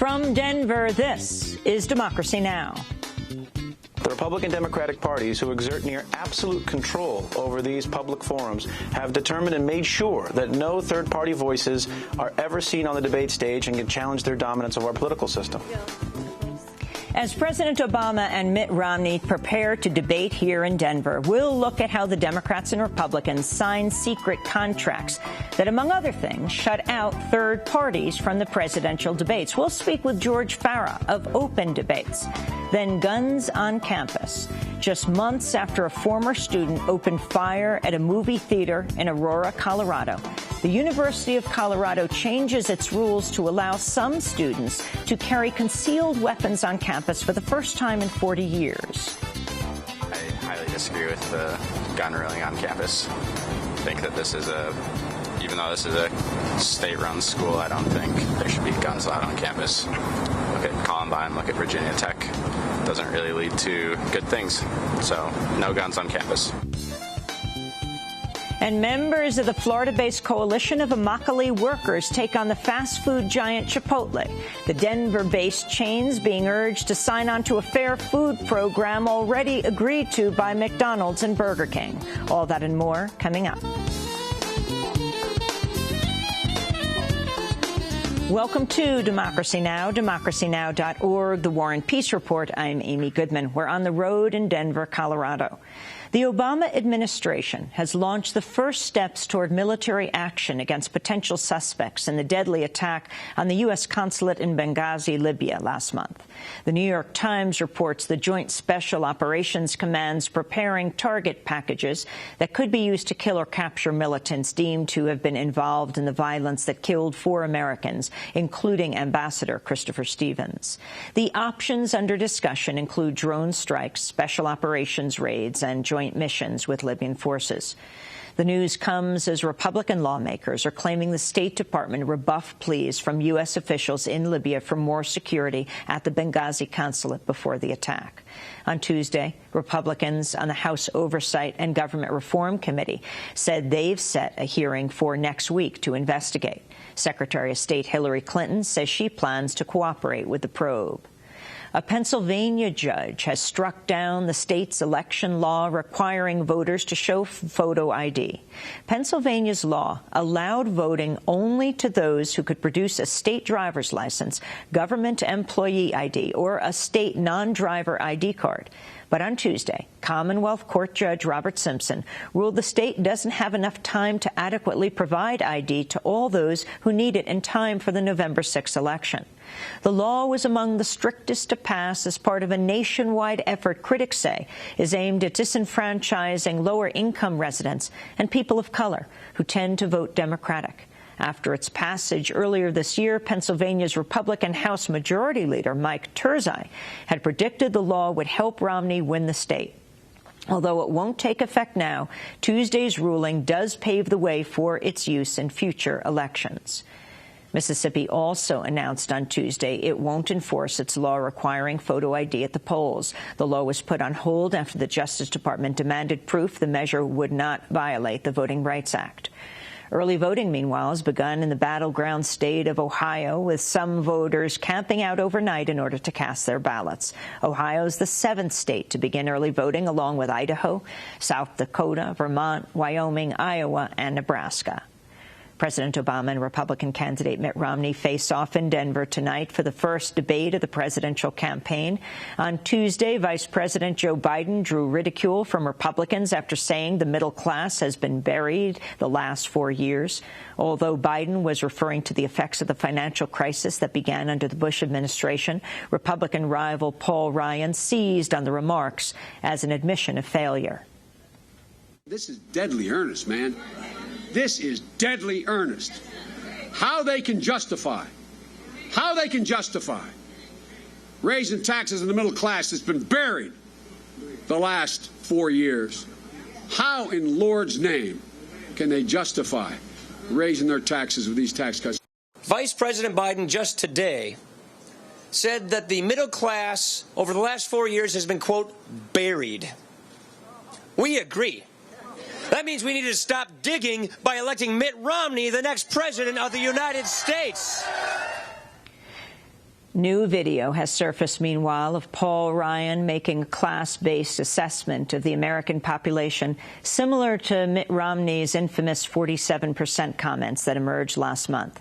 From Denver, this is Democracy Now! The Republican Democratic parties, who exert near absolute control over these public forums, have determined and made sure that no third-party voices are ever seen on the debate stage and can challenge their dominance of our political system. As President Obama and Mitt Romney prepare to debate here in Denver, we'll look at how the Democrats and Republicans signed secret contracts that, among other things, shut out third parties from the presidential debates. We'll speak with George Farah of Open Debates. Then guns on campus. Just months after a former student opened fire at a movie theater in Aurora, Colorado, the University of Colorado changes its rules to allow some students to carry concealed weapons on campus for the first time in 40 years. I highly disagree with the gun ruling on campus. I think that this is even though this is a state-run school, I don't think there should be guns allowed on campus. Look at Columbine, look at Virginia Tech. It doesn't really lead to good things. So, no guns on campus. And members of the Florida-based coalition of Immokalee workers take on the fast food giant Chipotle. The Denver-based chain's being urged to sign on to a fair food program already agreed to by McDonald's and Burger King. All that and more coming up. Welcome to Democracy Now!, democracynow.org, The War and Peace Report. I'm Amy Goodman. We're on the road in Denver, Colorado. The Obama administration has launched the first steps toward military action against potential suspects in the deadly attack on the U.S. consulate in Benghazi, Libya, last month. The New York Times reports the Joint Special Operations Command's preparing target packages that could be used to kill or capture militants deemed to have been involved in the violence that killed 4 Americans, including Ambassador Christopher Stevens. The options under discussion include drone strikes, special operations raids, and joint missions with Libyan forces. The news comes as Republican lawmakers are claiming the State Department rebuffed pleas from U.S. officials in Libya for more security at the Benghazi consulate before the attack. On Tuesday, Republicans on the House Oversight and Government Reform Committee said they've set a hearing for next week to investigate. Secretary of State Hillary Clinton says she plans to cooperate with the probe. A Pennsylvania judge has struck down the state's election law requiring voters to show photo ID. Pennsylvania's law allowed voting only to those who could produce a state driver's license, government employee ID, or a state non-driver ID card. But on Tuesday, Commonwealth Court Judge Robert Simpson ruled the state doesn't have enough time to adequately provide ID to all those who need it in time for the November 6 election. The law was among the strictest to pass as part of a nationwide effort critics say is aimed at disenfranchising lower-income residents and people of color who tend to vote Democratic. After its passage earlier this year, Pennsylvania's Republican House Majority Leader Mike Turzai had predicted the law would help Romney win the state. Although it won't take effect now, Tuesday's ruling does pave the way for its use in future elections. Mississippi also announced on Tuesday it won't enforce its law requiring photo ID at the polls. The law was put on hold after the Justice Department demanded proof the measure would not violate the Voting Rights Act. Early voting, meanwhile, has begun in the battleground state of Ohio, with some voters camping out overnight in order to cast their ballots. Ohio is the 7th state to begin early voting, along with Idaho, South Dakota, Vermont, Wyoming, Iowa, and Nebraska. President Obama and Republican candidate Mitt Romney face off in Denver tonight for the first debate of the presidential campaign. On Tuesday, Vice President Joe Biden drew ridicule from Republicans after saying the middle class has been buried the last 4 years. Although Biden was referring to the effects of the financial crisis that began under the Bush administration, Republican rival Paul Ryan seized on the remarks as an admission of failure. This is deadly earnest, man. This is deadly earnest. How they can justify raising taxes in the middle class that's been buried the last 4 years. How in Lord's name can they justify raising their taxes with these tax cuts? Vice President Biden just today said that the middle class over the last 4 years has been, quote, buried. We agree. That means we need to stop digging by electing Mitt Romney the next president of the United States. New video has surfaced, meanwhile, of Paul Ryan making a class-based assessment of the American population, similar to Mitt Romney's infamous 47% comments that emerged last month.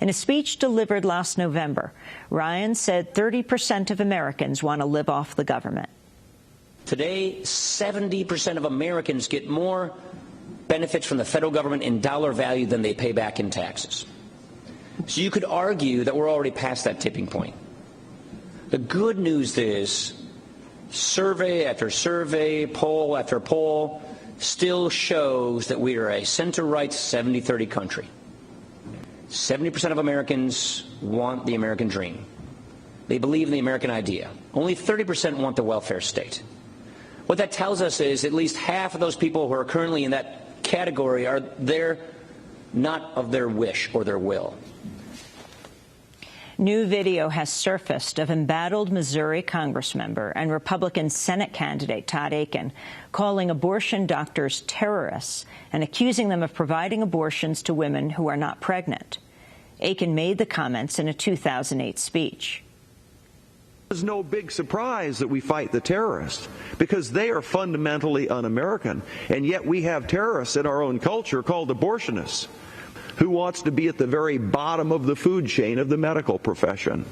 In a speech delivered last November, Ryan said 30% of Americans want to live off the government. Today, 70% of Americans get more benefits from the federal government in dollar value than they pay back in taxes. So you could argue that we're already past that tipping point. The good news is survey after survey, poll after poll still shows that we are a center-right 70-30 country. 70% of Americans want the American dream. They believe in the American idea. Only 30% want the welfare state. What that tells us is at least half of those people who are currently in that category are there not of their wish or their will. New video has surfaced of embattled Missouri Congressmember and Republican Senate candidate Todd Akin calling abortion doctors terrorists and accusing them of providing abortions to women who are not pregnant. Akin made the comments in a 2008 speech. It's no big surprise that we fight the terrorists, because they are fundamentally un-American, and yet we have terrorists in our own culture called abortionists. Who wants to be at the very bottom of the food chain of the medical profession?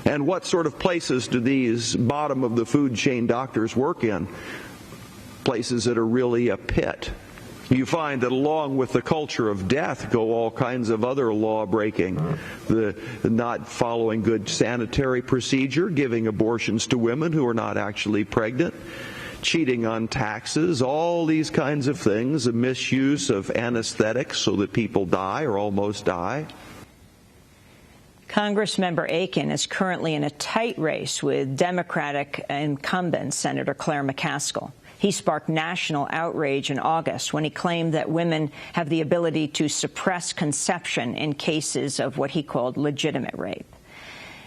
And what sort of places do these bottom of the food chain doctors work in? Places that are really a pit. You find that along with the culture of death go all kinds of other law breaking, the not following good sanitary procedure, giving abortions to women who are not actually pregnant, cheating on taxes, all these kinds of things, a misuse of anesthetics so that people die or almost die. Congressmember Akin is currently in a tight race with Democratic incumbent Senator Claire McCaskill. He sparked national outrage in August when he claimed that women have the ability to suppress conception in cases of what he called legitimate rape.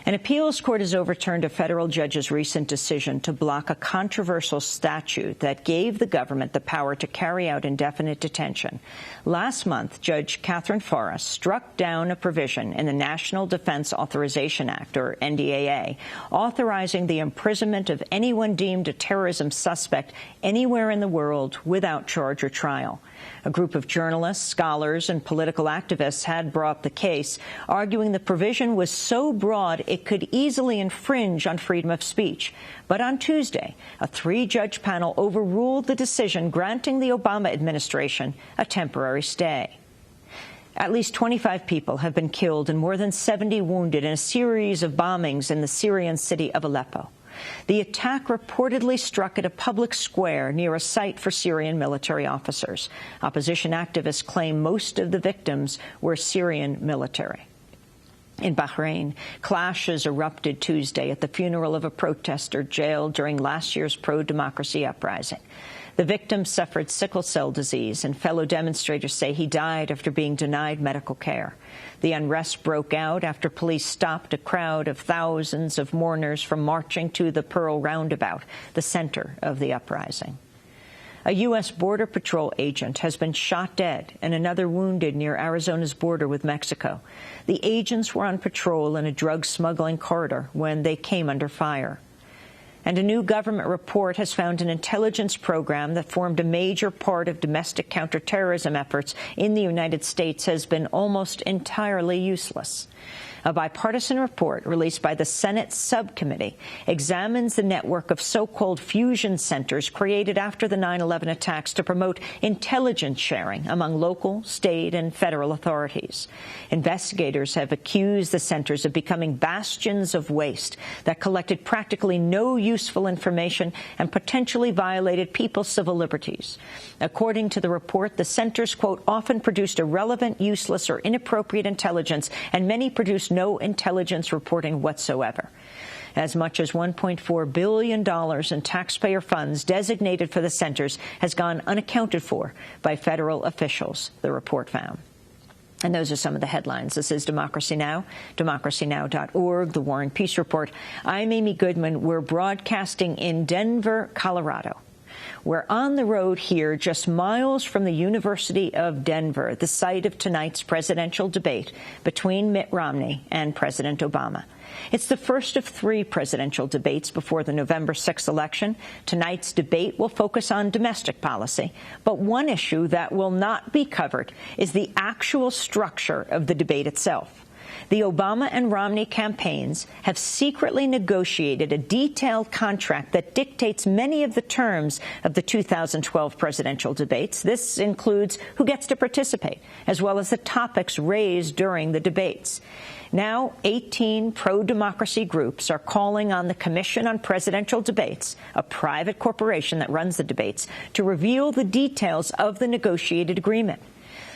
An appeals court has overturned a federal judge's recent decision to block a controversial statute that gave the government the power to carry out indefinite detention. Last month, Judge Catherine Forrest struck down a provision in the National Defense Authorization Act, or NDAA, authorizing the imprisonment of anyone deemed a terrorism suspect anywhere in the world without charge or trial. A group of journalists, scholars, and political activists had brought the case, arguing the provision was so broad it could easily infringe on freedom of speech. But on Tuesday, a three-judge panel overruled the decision granting the Obama administration a temporary stay. At least 25 people have been killed and more than 70 wounded in a series of bombings in the Syrian city of Aleppo. The attack reportedly struck at a public square near a site for Syrian military officers. Opposition activists claim most of the victims were Syrian military. In Bahrain, clashes erupted Tuesday at the funeral of a protester jailed during last year's pro-democracy uprising. The victim suffered sickle cell disease, and fellow demonstrators say he died after being denied medical care. The unrest broke out after police stopped a crowd of thousands of mourners from marching to the Pearl Roundabout, the center of the uprising. A U.S. Border Patrol agent has been shot dead and another wounded near Arizona's border with Mexico. The agents were on patrol in a drug smuggling corridor when they came under fire. And a new government report has found an intelligence program that formed a major part of domestic counterterrorism efforts in the United States has been almost entirely useless. A bipartisan report released by the Senate subcommittee examines the network of so-called fusion centers created after the 9/11 attacks to promote intelligence sharing among local, state, and federal authorities. Investigators have accused the centers of becoming bastions of waste that collected practically no useful information and potentially violated people's civil liberties. According to the report, the centers, quote, often produced irrelevant, useless, or inappropriate intelligence, and many produced no intelligence reporting whatsoever. As much as $1.4 billion in taxpayer funds designated for the centers has gone unaccounted for by federal officials, the report found. And those are some of the headlines. This is Democracy Now!, democracynow.org, The War and Peace Report. I'm Amy Goodman. We're broadcasting in Denver, Colorado. We're on the road here just miles from the University of Denver, the site of tonight's presidential debate between Mitt Romney and President Obama. It's the first of 3 presidential debates before the November 6th election. Tonight's debate will focus on domestic policy, but one issue that will not be covered is the actual structure of the debate itself. The Obama and Romney campaigns have secretly negotiated a detailed contract that dictates many of the terms of the 2012 presidential debates. This includes who gets to participate, as well as the topics raised during the debates. Now, 18 pro-democracy groups are calling on the Commission on Presidential Debates, a private corporation that runs the debates, to reveal the details of the negotiated agreement.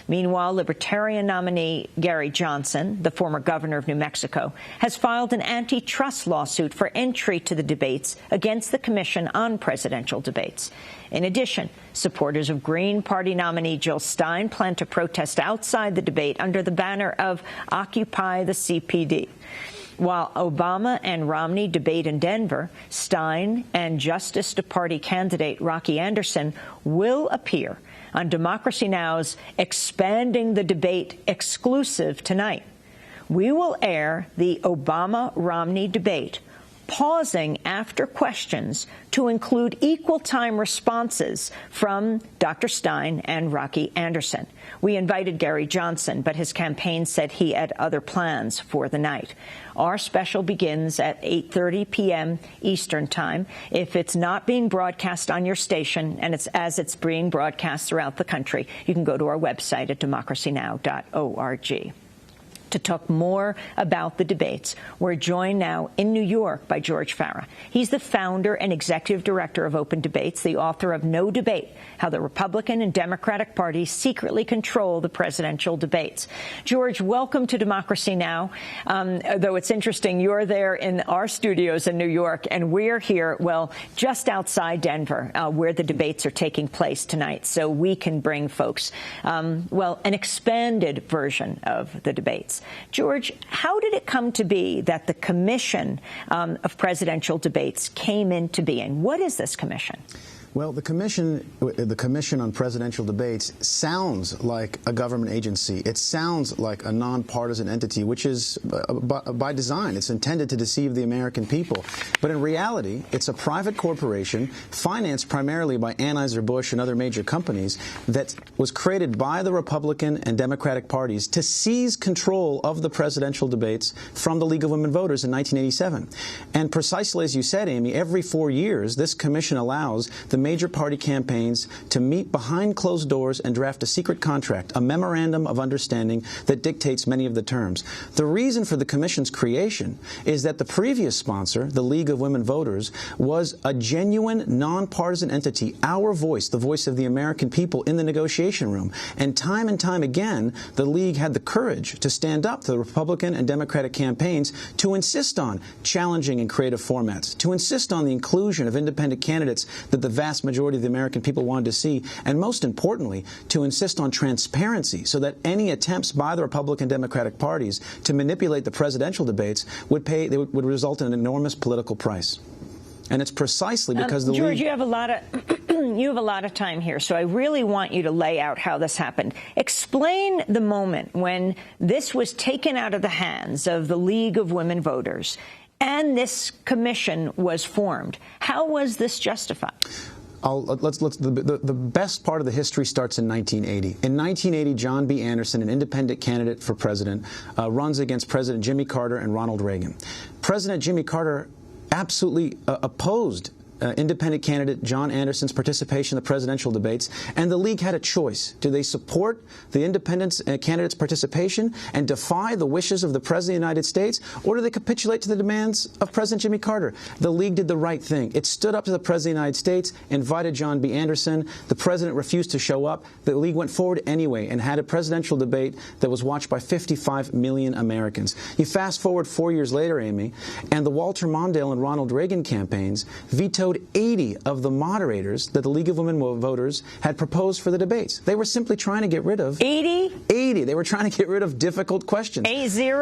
Meanwhile, Libertarian nominee Gary Johnson, the former governor of New Mexico, has filed an antitrust lawsuit for entry to the debates against the Commission on Presidential Debates. In addition, supporters of Green Party nominee Jill Stein plan to protest outside the debate under the banner of Occupy the CPD. While Obama and Romney debate in Denver, Stein and Justice Party candidate Rocky Anderson will appear on Democracy Now!'s Expanding the Debate exclusive tonight. We will air the Obama-Romney debate, pausing after questions to include equal time responses from Dr. Stein and Rocky Anderson. We invited Gary Johnson, but his campaign said he had other plans for the night. Our special begins at 8:30 p.m. Eastern Time. If it's not being broadcast on your station, and it's being broadcast throughout the country, you can go to our website at democracynow.org. To talk more about the debates, we're joined now in New York by George Farah. He's the founder and executive director of Open Debates, the author of No Debate: How the Republican and Democratic Parties Secretly Control the Presidential Debates. George, welcome to Democracy Now! Though it's interesting, you're there in our studios in New York, and we're here, well, just outside Denver, where the debates are taking place tonight, so we can bring folks, well, an expanded version of the debates. George, how did it come to be that the Commission of Presidential Debates came into being? What is this commission? Well, the Commission on Presidential Debates sounds like a government agency. It sounds like a nonpartisan entity, which is by design. It's intended to deceive the American people. But in reality, it's a private corporation financed primarily by Anheuser-Busch and other major companies that was created by the Republican and Democratic parties to seize control of the presidential debates from the League of Women Voters in 1987. And precisely as you said, Amy, every 4 years, this commission allows the major party campaigns to meet behind closed doors and draft a secret contract, a memorandum of understanding that dictates many of the terms. The reason for the commission's creation is that the previous sponsor, the League of Women Voters, was a genuine nonpartisan entity, our voice, the voice of the American people in the negotiation room. And time again, the League had the courage to stand up to the Republican and Democratic campaigns to insist on challenging and creative formats, to insist on the inclusion of independent candidates that the vast majority of the American people wanted to see, and most importantly, to insist on transparency so that any attempts by the Republican Democratic parties to manipulate the presidential debates would result in an enormous political price. And it's precisely because the George, League... you have a lot of time here, so I really want you to lay out how this happened. Explain the moment when this was taken out of the hands of the League of Women Voters and this commission was formed. How was this justified? The best part of the history starts in 1980. In 1980, John B. Anderson, an independent candidate for president, runs against President Jimmy Carter and Ronald Reagan. President Jimmy Carter absolutely opposed independent candidate John Anderson's participation in the presidential debates, and the League had a choice. Do they support the independent candidate's participation and defy the wishes of the President of the United States, or do they capitulate to the demands of President Jimmy Carter? The League did the right thing. It stood up to the President of the United States, invited John B. Anderson. The President refused to show up. The League went forward anyway and had a presidential debate that was watched by 55 million Americans. You fast forward 4 years later, Amy, and the Walter Mondale and Ronald Reagan campaigns vetoed vetoed 80 of the moderators that the League of Women Voters had proposed for the debates. They were simply trying to get rid of 80? 80. They were trying to get rid of difficult questions. 80?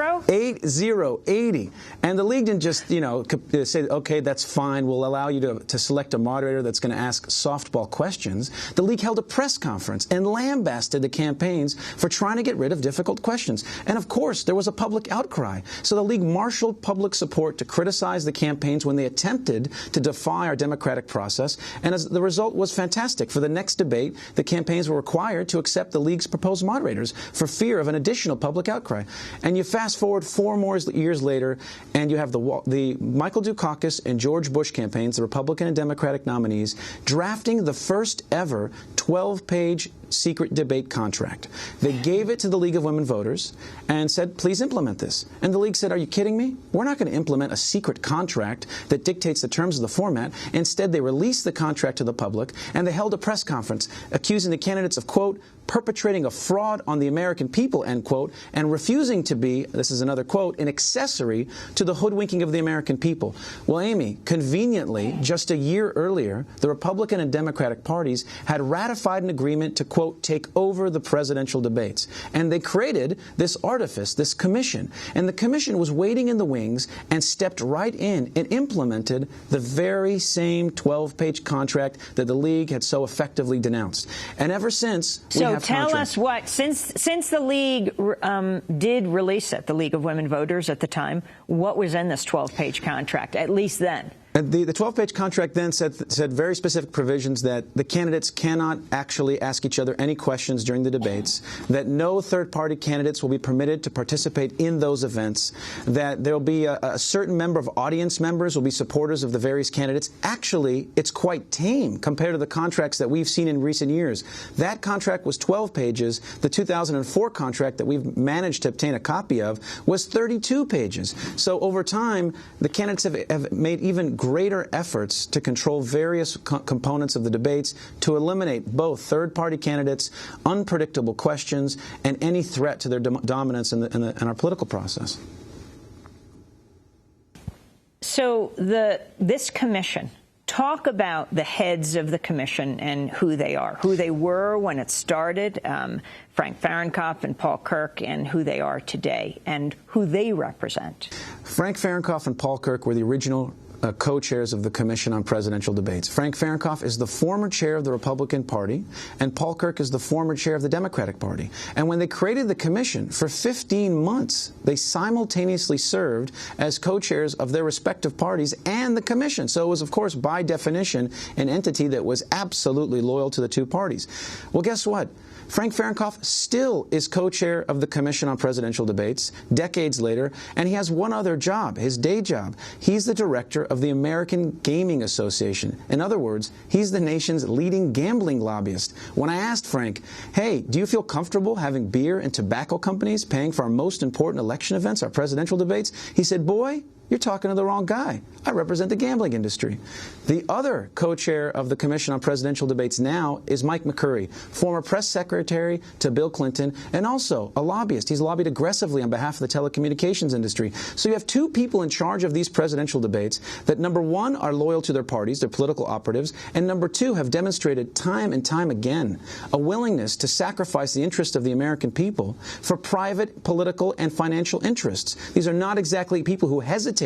80. And the League didn't just, say, okay, that's fine. We'll allow you to select a moderator that's going to ask softball questions. The League held a press conference and lambasted the campaigns for trying to get rid of difficult questions. And of course, there was a public outcry. So the League marshaled public support to criticize the campaigns when they attempted to defy our democratic process. And as the result was fantastic. For the next debate, the campaigns were required to accept the League's proposed moderators for fear of an additional public outcry. And you fast forward 4 more years later, and you have the Michael Dukakis and George Bush campaigns, the Republican and Democratic nominees, drafting the first ever 12-page secret debate contract. They gave it to the League of Women Voters and said, please implement this. And the League said, are you kidding me? We're not going to implement a secret contract that dictates the terms of the format. Instead, they released the contract to the public, and they held a press conference accusing the candidates of, quote, perpetrating a fraud on the American people, end quote, and refusing to be, this is another quote, an accessory to the hoodwinking of the American people. Well, Amy, conveniently, just a year earlier, the Republican and Democratic parties had ratified an agreement to, quote, take over the presidential debates. And they created this artifice, this commission. And the commission was waiting in the wings and stepped right in and implemented the very same 12-page contract that the League had so effectively denounced. And ever since, we have tell us what, since the League did release it, the League of Women Voters at the time, what was in this 12-page contract, at least then? And the 12-page contract then said very specific provisions that the candidates cannot actually ask each other any questions during the debates, that no third-party candidates will be permitted to participate in those events, that there will be a certain number of audience members will be supporters of the various candidates. Actually, it's quite tame compared to the contracts that we've seen in recent years. That contract was 12 pages. The 2004 contract that we've managed to obtain a copy of was 32 pages. So over time, the candidates have made even greater efforts to control various components of the debates to eliminate both third-party candidates, unpredictable questions, and any threat to their dominance in our political process. So this commission, talk about the heads of the commission and who they are, who they were when it started, Frank Fahrenkopf and Paul Kirk, and who they are today, and who they represent. Frank Fahrenkopf and Paul Kirk were the original co-chairs of the Commission on Presidential Debates. Frank Fahrenkopf is the former chair of the Republican Party, and Paul Kirk is the former chair of the Democratic Party. And when they created the commission, for 15 months, they simultaneously served as co-chairs of their respective parties and the commission. So it was, of course, by definition, an entity that was absolutely loyal to the two parties. Well, guess what? Frank Fahrenkopf still is co-chair of the Commission on Presidential Debates decades later, and he has one other job, his day job. He's the director of the American Gaming Association. In other words, he's the nation's leading gambling lobbyist. When I asked Frank, hey, do you feel comfortable having beer and tobacco companies paying for our most important election events, our presidential debates? He said, boy, you're talking to the wrong guy. I represent the gambling industry. The other co-chair of the Commission on Presidential Debates now is Mike McCurry, former press secretary to Bill Clinton, and also a lobbyist. He's lobbied aggressively on behalf of the telecommunications industry. So you have two people in charge of these presidential debates that, number one, are loyal to their parties, their political operatives, and number two, have demonstrated time and time again a willingness to sacrifice the interest of the American people for private, political, and financial interests. These are not exactly people who hesitate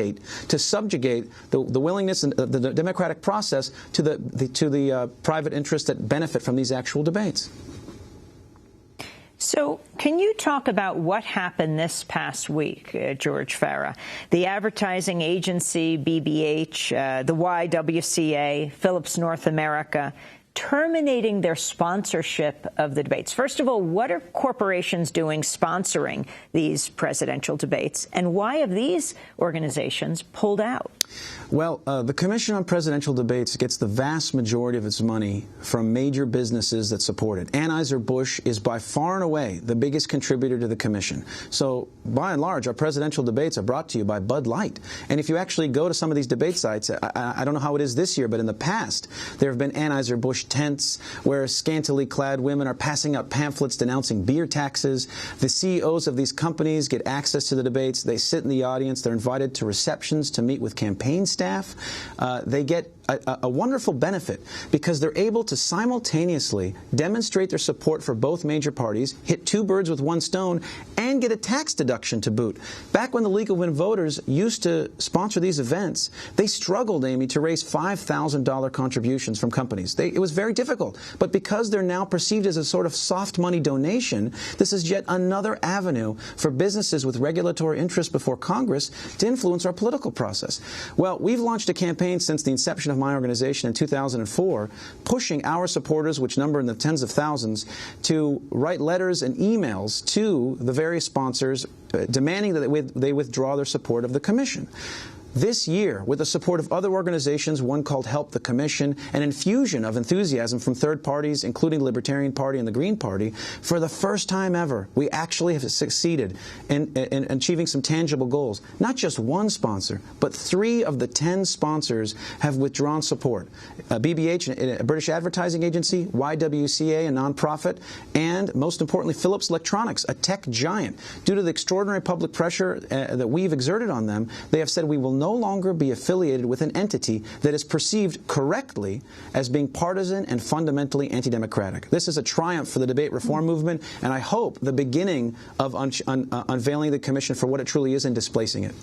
to subjugate the willingness and the democratic process to the private interests that benefit from these actual debates. So can you talk about what happened this past week, George Farah? The advertising agency BBH, the YWCA, Phillips North America, terminating their sponsorship of the debates. First of all, what are corporations doing sponsoring these presidential debates, and why have these organizations pulled out? Well, the Commission on Presidential Debates gets the vast majority of its money from major businesses that support it. Anheuser-Busch is by far and away the biggest contributor to the Commission. So, by and large, our presidential debates are brought to you by Bud Light. And if you actually go to some of these debate sites, I don't know how it is this year, but in the past, there have been Anheuser-Busch tents where scantily clad women are passing out pamphlets denouncing beer taxes. The CEOs of these companies get access to the debates. They sit in the audience. They're invited to receptions to meet with campaign staff. They get a wonderful benefit because they're able to simultaneously demonstrate their support for both major parties, hit two birds with one stone, and get a tax deduction to boot. Back when the League of Women Voters used to sponsor these events, they struggled, Amy, to raise $5,000 contributions from companies. It was very difficult. But because they're now perceived as a sort of soft money donation, this is yet another avenue for businesses with regulatory interest before Congress to influence our political process. Well, we've launched a campaign since the inception of my organization in 2004, pushing our supporters, which number in the tens of thousands, to write letters and emails to the various sponsors demanding that they withdraw their support of the commission. This year, with the support of other organizations, one called Help the Commission, an infusion of enthusiasm from third parties, including the Libertarian Party and the Green Party, for the first time ever, we actually have succeeded in achieving some tangible goals. Not just one sponsor, but 3 of the 10 sponsors have withdrawn support. BBH, a British advertising agency, YWCA, a nonprofit, and, most importantly, Philips Electronics, a tech giant. Due to the extraordinary public pressure that we've exerted on them, they have said we will no longer be affiliated with an entity that is perceived correctly as being partisan and fundamentally anti-democratic. This is a triumph for the debate reform movement, and I hope the beginning of unveiling the commission for what it truly is and displacing it.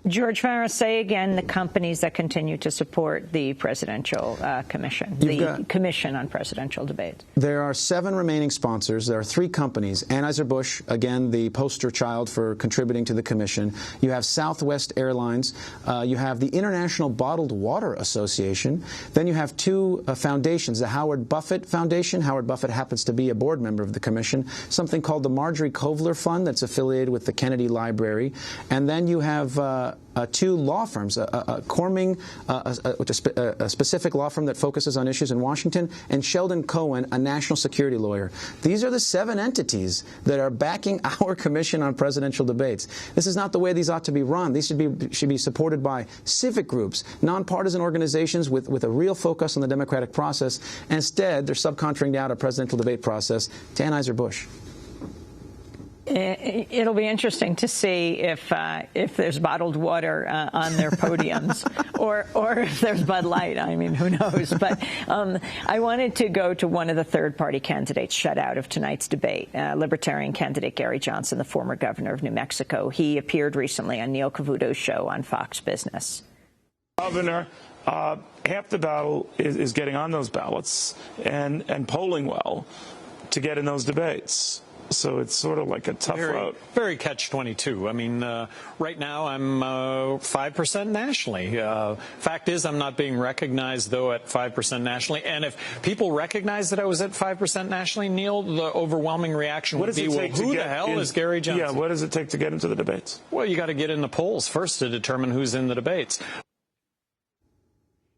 George Farris, say again the companies that continue to support the presidential commission, Commission on Presidential Debates. There are 7 remaining sponsors. There are 3 companies. Anheuser-Busch, again, the poster child for contributing to the commission. You have Southwest Airlines. You have the International Bottled Water Association. Then you have 2 foundations, the Howard Buffett Foundation. Howard Buffett happens to be a board member of the commission. Something called the Marjorie Kovler Fund that's affiliated with the Kennedy Library. And then you have 2 law firms, Corming, which is a specific law firm that focuses on issues in Washington, and Sheldon Cohen, a national security lawyer. These are the 7 entities that are backing our Commission on Presidential Debates. This is not the way these ought to be run. These should be supported by civic groups, nonpartisan organizations with a real focus on the democratic process. Instead, they're subcontracting out a presidential debate process to Anheuser-Busch. It'll be interesting to see if there's bottled water on their podiums or if there's Bud Light. I mean, who knows? But I wanted to go to one of the third-party candidates shut out of tonight's debate, Libertarian candidate Gary Johnson, the former governor of New Mexico. He appeared recently on Neil Cavuto's show on Fox Business. Governor, half the battle is getting on those ballots and polling well to get in those debates. So it's sort of like a tough road. Very catch-22. I mean, right now I'm 5% nationally. Fact is, I'm not being recognized, though, at 5% nationally. And if people recognize that I was at 5% nationally, Neil, the overwhelming reaction would be, well, who the hell is Gary Johnson? Yeah, what does it take to get into the debates? Well, you got to get in the polls first to determine who's in the debates.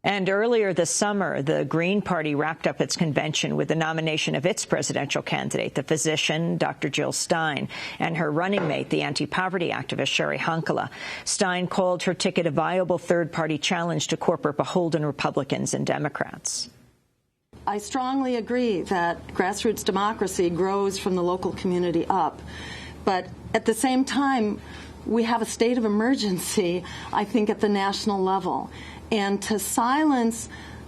And earlier this summer, the Green Party wrapped up its convention with the nomination of its presidential candidate, the physician, Dr. Jill Stein, and her running mate, the anti-poverty activist, Sherry Hunkela. Stein called her ticket a viable third-party challenge to corporate beholden Republicans and Democrats. I strongly agree that grassroots democracy grows from the local community up. But at the same time, we have a state of emergency, I think, at the national level. And to silence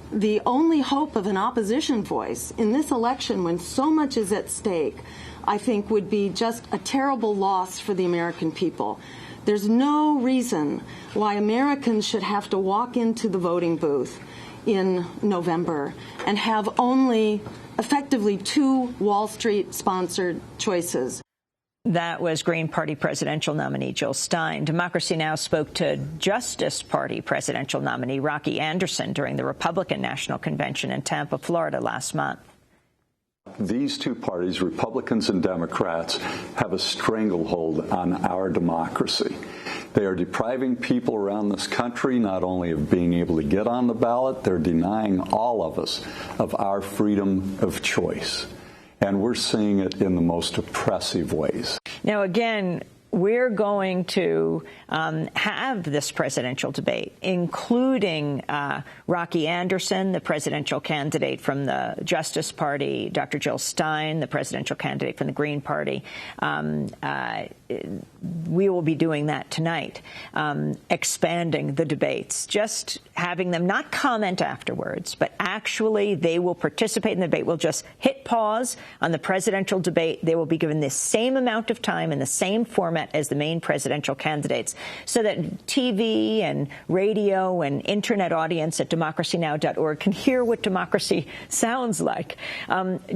the only hope of an opposition voice in this election when so much is at stake, I think would be just a terrible loss for the American people. There's no reason why Americans should have to walk into the voting booth in November and have only effectively 2 Wall Street-sponsored choices. That was Green Party presidential nominee Jill Stein. Democracy Now! Spoke to Justice Party presidential nominee Rocky Anderson during the Republican National Convention in Tampa, Florida last month. These 2 parties, Republicans and Democrats, have a stranglehold on our democracy. They are depriving people around this country not only of being able to get on the ballot, they're denying all of us of our freedom of choice. And we're seeing it in the most oppressive ways. Now, again, we're going to have this presidential debate, including Rocky Anderson, the presidential candidate from the Justice Party, Dr. Jill Stein, the presidential candidate from the Green Party. we will be doing that tonight, expanding the debates, just having them not comment afterwards, but actually they will participate in the debate. We'll just hit pause on the presidential debate. They will be given the same amount of time in the same format as the main presidential candidates, so that TV and radio and internet audience at democracynow.org can hear what democracy sounds like.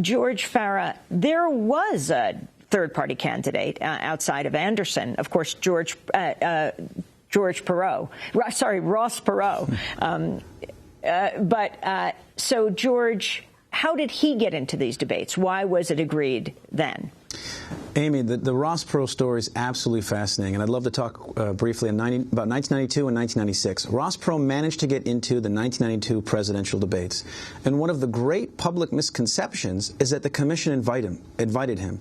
George Farah, there was a third-party candidate outside of Anderson, of course, Ross Perot. So, George, how did he get into these debates? Why was it agreed then? Amy, the Ross Perot story is absolutely fascinating, and I'd love to talk briefly about 1992 and 1996. Ross Perot managed to get into the 1992 presidential debates, and one of the great public misconceptions is that the commission invited him.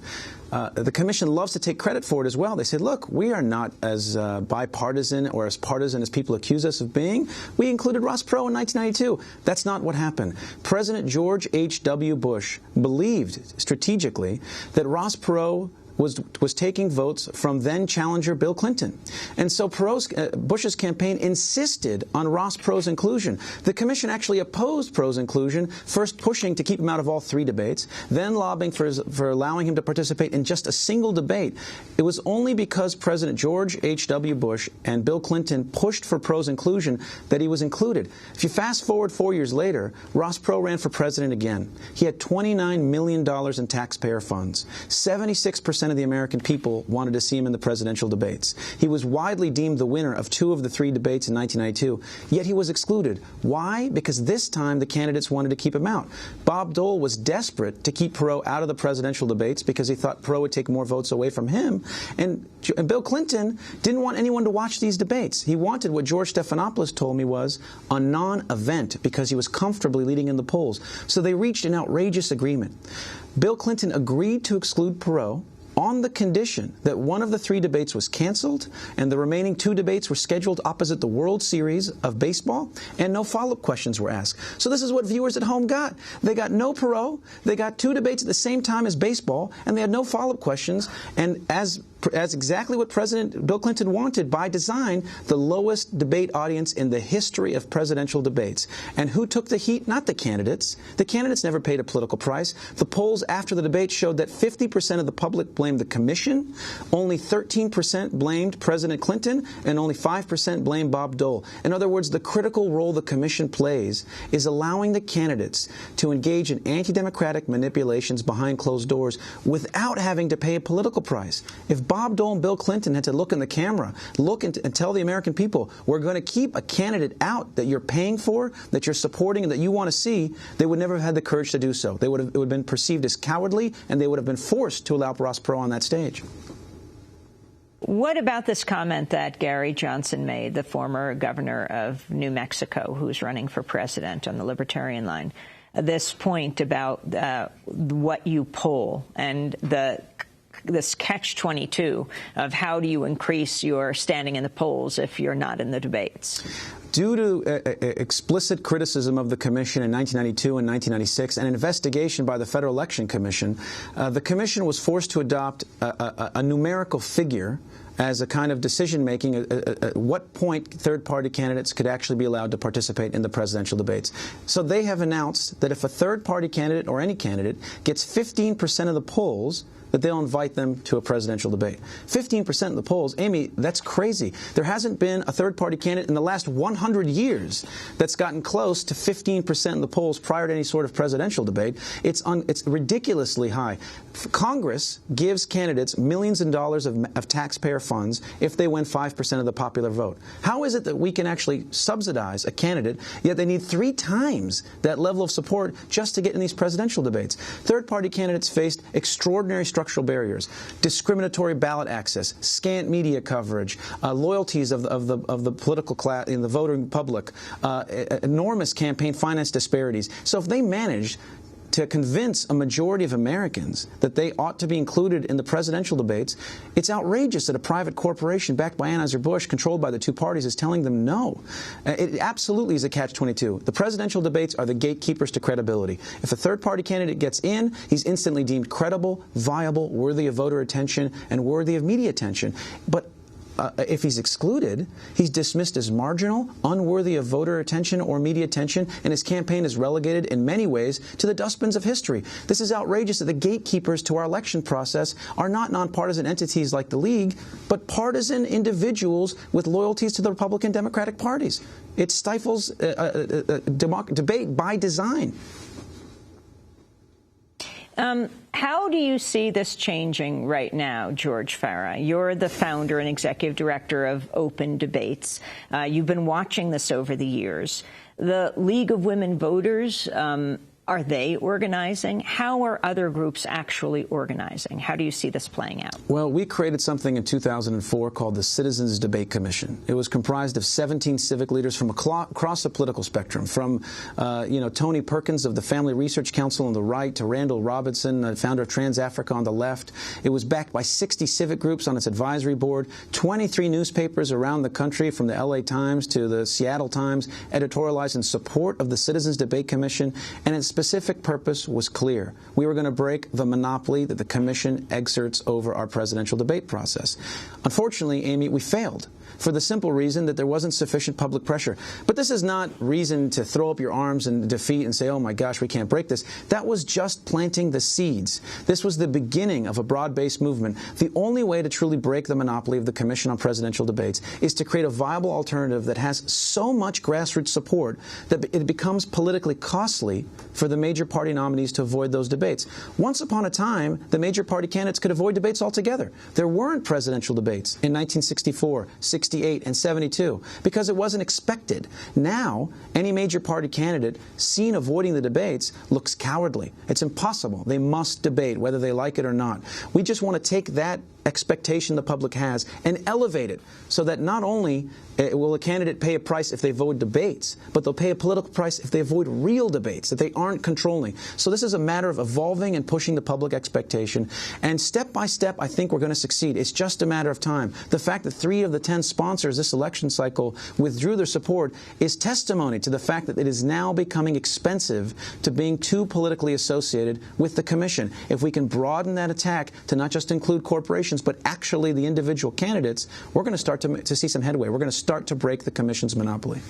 The commission loves to take credit for it as well. They said, look, we are not as bipartisan or as partisan as people accuse us of being. We included Ross Perot in 1992. That's not what happened. President George H.W. Bush believed strategically that Ross Perot was taking votes from then-challenger Bill Clinton. And so Bush's campaign insisted on Ross Perot's inclusion. The commission actually opposed Perot's inclusion, first pushing to keep him out of all three debates, then lobbying for allowing him to participate in just a single debate. It was only because President George H.W. Bush and Bill Clinton pushed for Perot's inclusion that he was included. If you fast forward 4 years later, Ross Perot ran for president again. He had $29 million in taxpayer funds. 76% of the American people wanted to see him in the presidential debates. He was widely deemed the winner of 2 of the 3 debates in 1992, yet he was excluded. Why? Because this time the candidates wanted to keep him out. Bob Dole was desperate to keep Perot out of the presidential debates because he thought Perot would take more votes away from him. And Bill Clinton didn't want anyone to watch these debates. He wanted what George Stephanopoulos told me was a non-event because he was comfortably leading in the polls. So they reached an outrageous agreement. Bill Clinton agreed to exclude Perot on the condition that one of the 3 debates was canceled and the remaining 2 debates were scheduled opposite the World Series of baseball, and no follow-up questions were asked. So this is what viewers at home got. They got no Perot, they got 2 debates at the same time as baseball, and they had no follow-up questions, and as exactly what President Bill Clinton wanted by design, the lowest debate audience in the history of presidential debates. And who took the heat? Not the candidates. The candidates never paid a political price. The polls after the debate showed that 50% of the public blamed the commission, only 13% blamed President Clinton, and only 5% blamed Bob Dole. In other words, the critical role the commission plays is allowing the candidates to engage in anti-democratic manipulations behind closed doors without having to pay a political price. If Bob Dole and Bill Clinton had to look in the camera, and tell the American people, we're going to keep a candidate out that you're paying for, that you're supporting, and that you want to see, they would never have had the courage to do so. It would have been perceived as cowardly, and they would have been forced to allow Ross Perot on that stage. What about this comment that Gary Johnson made, the former governor of New Mexico, who's running for president on the Libertarian line? This point about what you poll and this catch-22 of how do you increase your standing in the polls if you're not in the debates? Due to explicit criticism of the commission in 1992 and 1996 and an investigation by the Federal Election Commission, the commission was forced to adopt a numerical figure as a kind of decision-making at what point third-party candidates could actually be allowed to participate in the presidential debates. So they have announced that if a third-party candidate or any candidate gets 15% of the polls, that they'll invite them to a presidential debate. 15% of the polls, Amy, that's crazy. There hasn't been a third-party candidate in the last 100 years that's gotten close to 15% of the polls prior to any sort of presidential debate. It's ridiculously high. Congress gives candidates millions of dollars of taxpayer funds if they win 5% of the popular vote. How is it that we can actually subsidize a candidate, yet they need 3 times that level of support just to get in these presidential debates? Third-party candidates faced extraordinary structural barriers, discriminatory ballot access, scant media coverage, loyalties of the political class in the voting public, enormous campaign finance disparities. So if they managed to convince a majority of Americans that they ought to be included in the presidential debates, it's outrageous that a private corporation backed by Anheuser-Busch, controlled by the two parties, is telling them no. It absolutely is a catch-22. The presidential debates are the gatekeepers to credibility. If a third-party candidate gets in, he's instantly deemed credible, viable, worthy of voter attention, and worthy of media attention. But if he's excluded, he's dismissed as marginal, unworthy of voter attention or media attention, and his campaign is relegated in many ways to the dustbins of history. This is outrageous that the gatekeepers to our election process are not nonpartisan entities like the League, but partisan individuals with loyalties to the Republican Democratic parties. It stifles debate by design. How do you see this changing right now, George Farah? You're the founder and executive director of Open Debates. You've been watching this over the years. The League of Women Voters, are they organizing? How are other groups actually organizing? How do you see this playing out? Well, we created something in 2004 called the Citizens Debate Commission. It was comprised of 17 civic leaders from across the political spectrum, from Tony Perkins of the Family Research Council on the right to Randall Robinson, founder of TransAfrica, on the left. It was backed by 60 civic groups on its advisory board, 23 newspapers around the country, from the LA Times to the Seattle Times, editorialized in support of the Citizens Debate Commission, and its specific purpose was clear. We were going to break the monopoly that the Commission exerts over our presidential debate process. Unfortunately, Amy, we failed, for the simple reason that there wasn't sufficient public pressure. But this is not reason to throw up your arms in defeat and say, oh my gosh, we can't break this. That was just planting the seeds. This was the beginning of a broad-based movement. The only way to truly break the monopoly of the Commission on Presidential Debates is to create a viable alternative that has so much grassroots support that it becomes politically costly for the major party nominees to avoid those debates. Once upon a time, the major party candidates could avoid debates altogether. There weren't presidential debates in 1964, 68, and 72 because it wasn't expected. Now, any major party candidate seen avoiding the debates looks cowardly. It's impossible. They must debate, whether they like it or not. We just want to take that expectation the public has and elevate it so that not only will a candidate pay a price if they avoid debates, but they'll pay a political price if they avoid real debates that they aren't controlling. So this is a matter of evolving and pushing the public expectation. And step by step, I think we're going to succeed. It's just a matter of time. The fact that 3 of the 10 sponsors this election cycle withdrew their support is testimony to the fact that it is now becoming expensive to being too politically associated with the Commission. If we can broaden that attack to not just include corporations, but actually the individual candidates, we're going to start to see some headway. We're going to start to break the Commission's monopoly.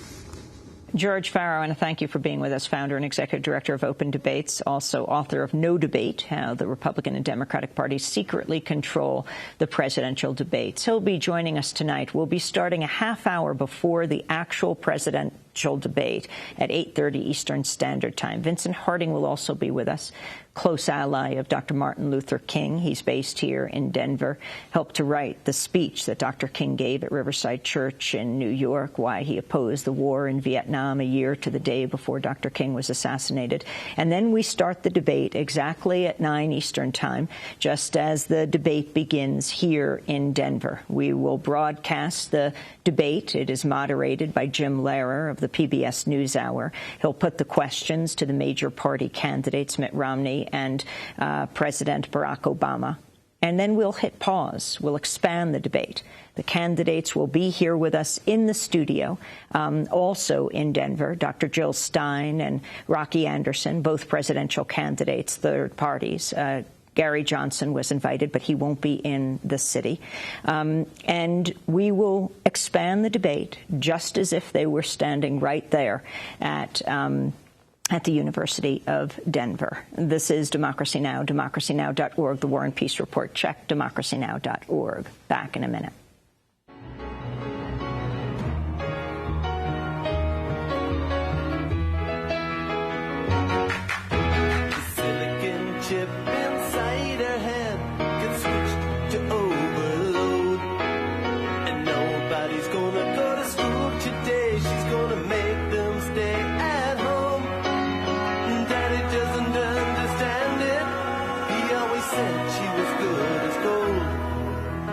George Farah, I want to thank you for being with us, founder and executive director of Open Debates, also author of No Debate, How the Republican and Democratic Parties Secretly Control the Presidential Debates. He'll be joining us tonight. We'll be starting a half hour before the actual presidential debate at 8:30 Eastern Standard Time. Vincent Harding will also be with us, close ally of Dr. Martin Luther King. He's based here in Denver, helped to write the speech that Dr. King gave at Riverside Church in New York, why he opposed the war in Vietnam a year to the day before Dr. King was assassinated. And then we start the debate exactly at 9 Eastern Time, just as the debate begins here in Denver. We will broadcast the debate. It is moderated by Jim Lehrer of the PBS NewsHour. He'll put the questions to the major party candidates, Mitt Romney and President Barack Obama. And then we'll hit pause. We'll expand the debate. The candidates will be here with us in the studio, also in Denver, Dr. Jill Stein and Rocky Anderson, both presidential candidates, third parties. Gary Johnson was invited, but he won't be in the city. And we will expand the debate just as if they were standing right there at the University of Denver. This is Democracy Now!, democracynow.org, The War and Peace Report. Check democracynow.org. Back in a minute. The silicon chip inside her head gets switched to overload. And nobody's gonna go to school today. She's gonna make them stay at home. Daddy doesn't understand it. He always said she was good as gold.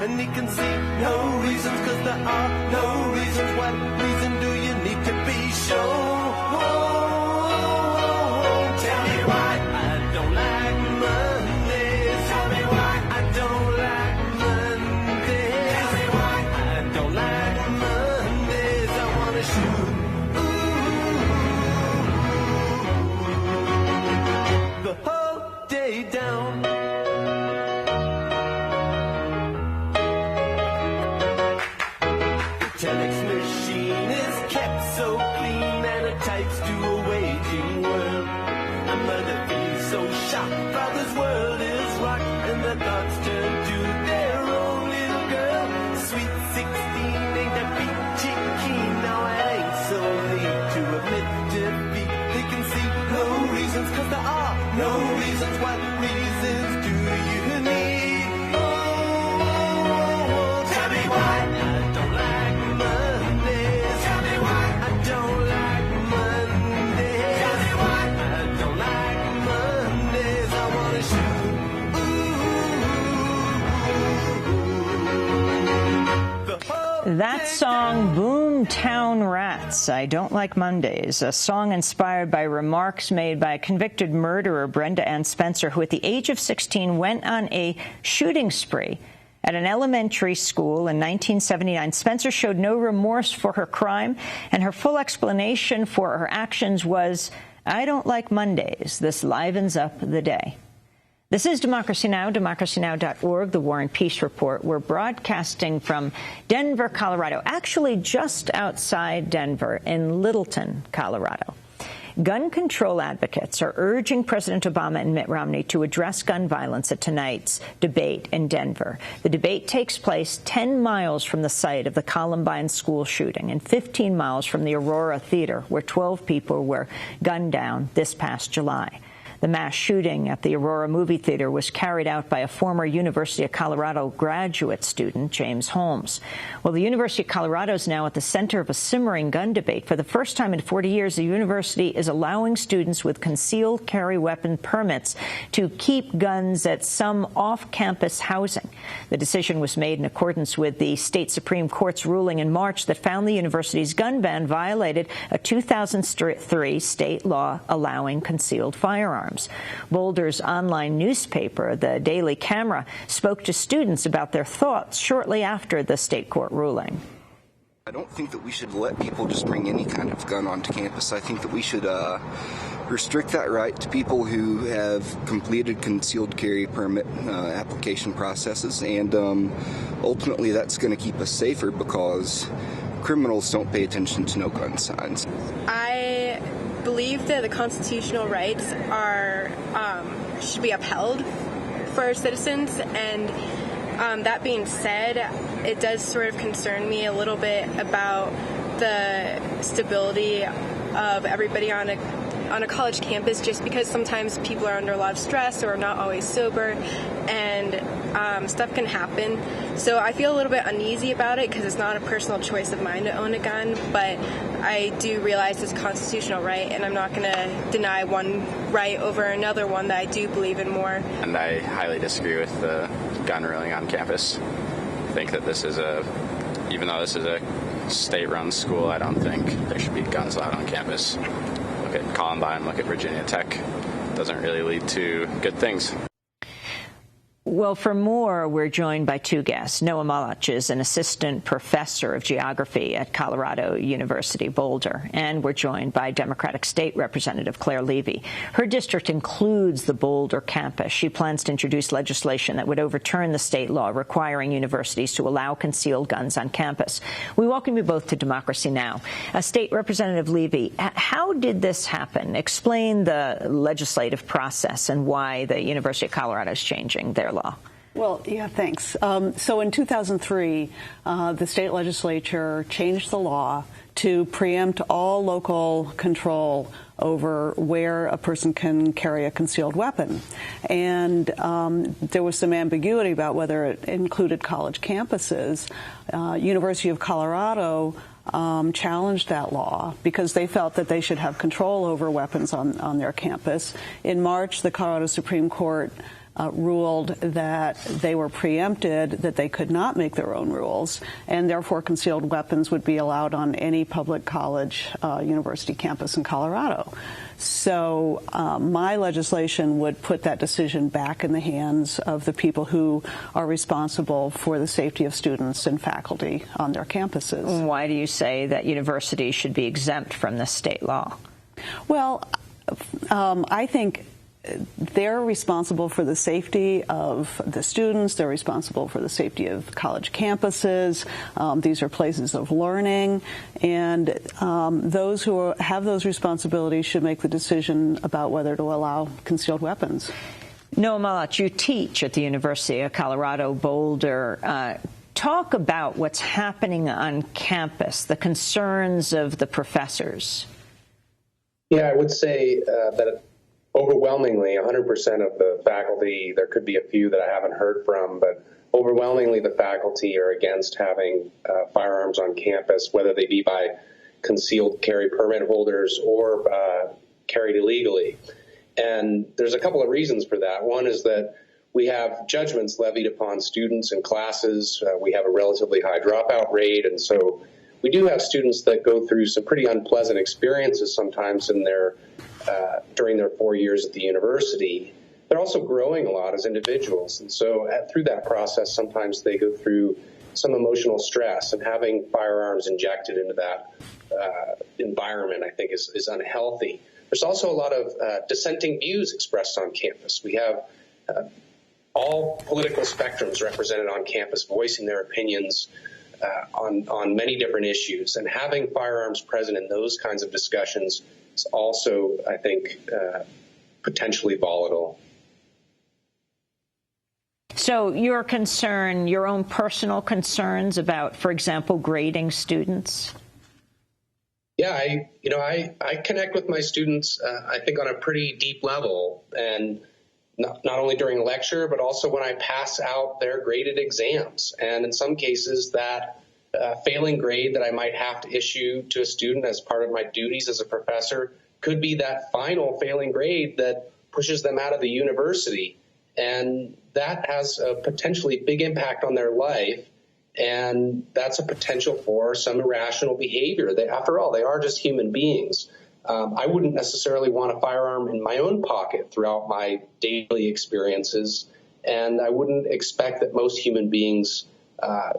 And he can see no reasons, 'cause there are no reasons. What reason do you need to be shown? Tell me why. hygiene is kept so clean and it types to a waging world. A mother feels so shocked, father's world is rocked, and the thoughts turn to their own little girl. Sweet 16 ain't that peachy keen, now it ain't so neat to admit defeat. They can see no reasons, 'cause there are no reasons. What reasons do you need? Oh, tell me why I don't like Mondays. Tell me why I don't like Mondays. Tell me why I don't like Mondays. I wanna shoot. That song, Boomtown Rats, I Don't Like Mondays, a song inspired by remarks made by convicted murderer Brenda Ann Spencer, who at the age of 16 went on a shooting spree at an elementary school in 1979. Spencer showed no remorse for her crime, and her full explanation for her actions was, "I don't like Mondays. This livens up the day." This is Democracy Now!, democracynow.org, the War and Peace Report. We're broadcasting from Denver, Colorado, actually just outside Denver in Littleton, Colorado. Gun control advocates are urging President Obama and Mitt Romney to address gun violence at tonight's debate in Denver. The debate takes place 10 miles from the site of the Columbine school shooting and 15 miles from the Aurora Theater, where 12 people were gunned down this past July. The mass shooting at the Aurora Movie Theater was carried out by a former University of Colorado graduate student, James Holmes. Well, the University of Colorado is now at the center of a simmering gun debate. For the first time in 40 years, the university is allowing students with concealed carry weapon permits to keep guns at some off-campus housing. The decision was made in accordance with the state Supreme Court's ruling in March that found the university's gun ban violated a 2003 state law allowing concealed firearms. Boulder's online newspaper, the Daily Camera, spoke to students about their thoughts shortly after the state court ruling. I don't think that we should let people just bring any kind of gun onto campus. I think that we should restrict that right to people who have completed concealed carry permit application processes, and ultimately that's going to keep us safer because criminals don't pay attention to no gun signs. I believe that the constitutional rights should be upheld for our citizens, and that being said, it does sort of concern me a little bit about the stability of everybody on a college campus, just because sometimes people are under a lot of stress or not always sober, and stuff can happen. So I feel a little bit uneasy about it because it's not a personal choice of mine to own a gun, but I do realize it's a constitutional right, and I'm not going to deny one right over another one that I do believe in more. And I highly disagree with the gun ruling on campus. I think that this is even though this is a state-run school, I don't think there should be guns allowed on campus. Look at Columbine, look at Virginia Tech. It doesn't really lead to good things. Well, for more, we're joined by two guests. Noah Malach is an assistant professor of geography at Colorado University Boulder, and we're joined by Democratic State Representative Claire Levy. Her district includes the Boulder campus. She plans to introduce legislation that would overturn the state law requiring universities to allow concealed guns on campus. We welcome you both to Democracy Now! State Representative Levy, how did this happen? Explain the legislative process and why the University of Colorado is changing their law. Well, yeah, thanks. So in 2003, the state legislature changed the law to preempt all local control over where a person can carry a concealed weapon. And there was some ambiguity about whether it included college campuses. University of Colorado challenged that law because they felt that they should have control over weapons on their campus. In March, the Colorado Supreme Court ruled that they were preempted, that they could not make their own rules, and therefore concealed weapons would be allowed on any public college university campus in Colorado. So my legislation would put that decision back in the hands of the people who are responsible for the safety of students and faculty on their campuses. Why do you say that universities should be exempt from this state law? Well, I think they're responsible for the safety of the students. They're responsible for the safety of college campuses. These are places of learning, and those who have those responsibilities should make the decision about whether to allow concealed weapons. Noah Mlodch, you teach at the University of Colorado Boulder. Talk about what's happening on campus, the concerns of the professors. Yeah, I would say that overwhelmingly, 100% of the faculty, there could be a few that I haven't heard from, but overwhelmingly the faculty are against having firearms on campus, whether they be by concealed carry permit holders or carried illegally. And there's a couple of reasons for that. One is that we have judgments levied upon students and classes. We have a relatively high dropout rate, and so we do have students that go through some pretty unpleasant experiences sometimes in their during their 4 years at the university. They're also growing a lot as individuals, and so through that process, sometimes they go through some emotional stress, and having firearms injected into that environment, I think, is unhealthy. There's also a lot of dissenting views expressed on campus. We have all political spectrums represented on campus voicing their opinions on many different issues, and having firearms present in those kinds of discussions is also, I think, potentially volatile. So your concern, your own personal concerns about, for example, grading students? Yeah, I connect with my students, I think, on a pretty deep level, and not only during a lecture, but also when I pass out their graded exams. And in some cases, that failing grade that I might have to issue to a student as part of my duties as a professor could be that final failing grade that pushes them out of the university. And that has a potentially big impact on their life. And that's a potential for some irrational behavior. After all, they are just human beings. I wouldn't necessarily want a firearm in my own pocket throughout my daily experiences, and I wouldn't expect that most human beings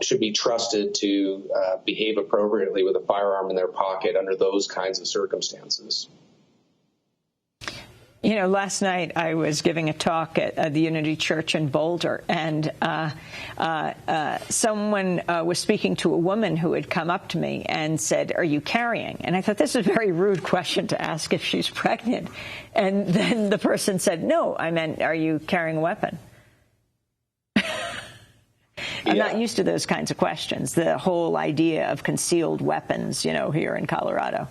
should be trusted to behave appropriately with a firearm in their pocket under those kinds of circumstances. You know, last night I was giving a talk at the Unity Church in Boulder, and someone was speaking to a woman who had come up to me and said, "Are you carrying?" And I thought, this is a very rude question to ask if she's pregnant. And then the person said, "No, I meant, are you carrying a weapon?" I'm not used to those kinds of questions, the whole idea of concealed weapons, you know, here in Colorado.